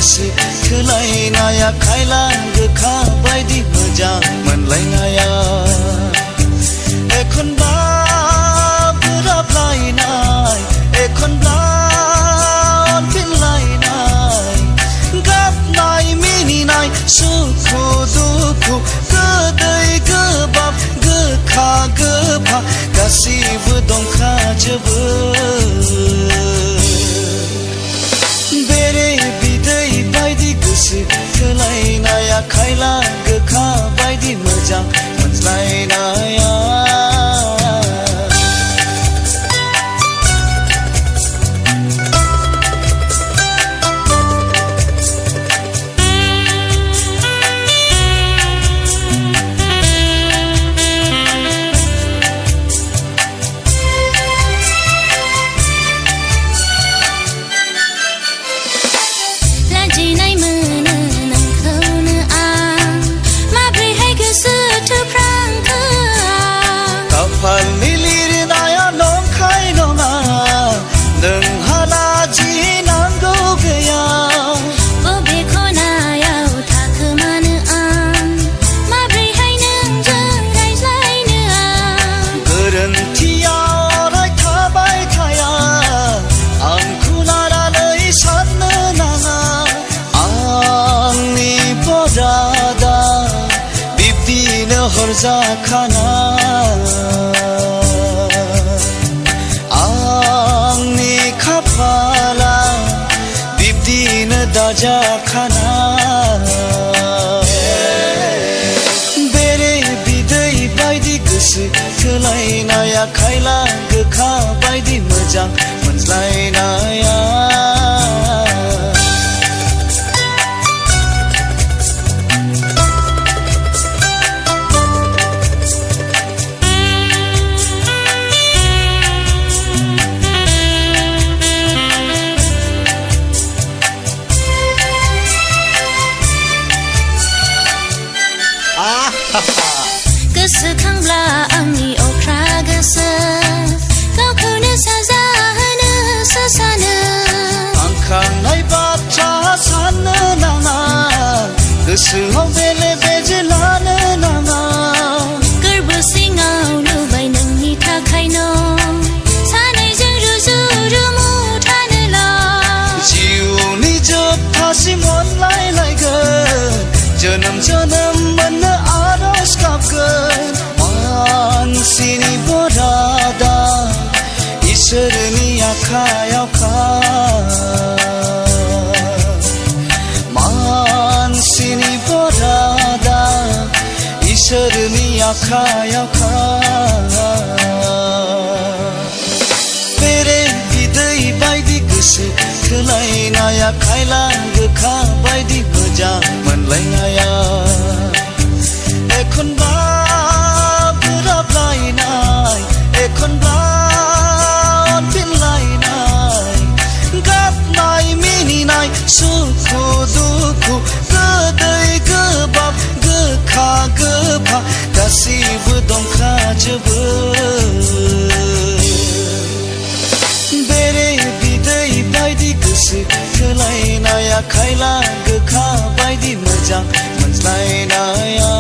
गोसो थोलायनाया खायला गोखा बायदि मोजां मोनलायनाया एखनबा बोराबलायनाय एखनबा अनफिनलायनाय गाबनाय मिनिनाय सुखु दुखु गोदै गोबाब गोखा गोफा गासिबो दंखाजोबो बेरे बिदै बायदि गोसो थोलायनाया खायला गोखा बायदि मोजां मोनज्लायनाया खाफालनि लिरनाया नंखाय नङा नोंहाला जि नांगौ गैया बबे खनायाव थाखोमानो आं माब्रैहाय नोंजों रायज्लायनो आं गोरोन्थिया अराय थाबाय थाया आंखौ लानानै साननो नाङा आंनि बरादा बिब्दिनो हरजाखाना आंनि खाफाला बिब्दिनो दाजाखाना बेरे बिदै बायदि गोसो थोलायनाया खायला गोखा बायदि मोजां मोनज्लायनाया गोसोखांब्ला आंनि अख्रा गोसो गावखौनो साजा होनोसो सानो आंखांनाय बाथ्रा साननो नाङा गोसोआव बेले बेजे लानो नाङा गोरबो सिङाव लुबाय नोंनि थाखाय न' सानैजों रुजु रुमु थानोल' जिउनि जोबथासिम अनलायलायगोन जोनोम जोनोम मोननो आरज गाबगोन मानसिनि बरादा इसोरनि आखायावखा मानसिनि बरादा इसोरनि आखायावखा बेरे बिदै बायदि गोसो थोलायनाया खायला गोखा बायदि मोजां मोनलायनाया एखनबा बोराबलायनाय एखनबा अनफिनलायनाय गाबनाय मिनिनाय सुखु दुखु गोदै गोबाब गोखा गोफा गासिबो दंखाजोबो बेरे बिदै बायदि गोसो थोलायनाया खायला गोखा बायदि मोजां मोनज्लायनाया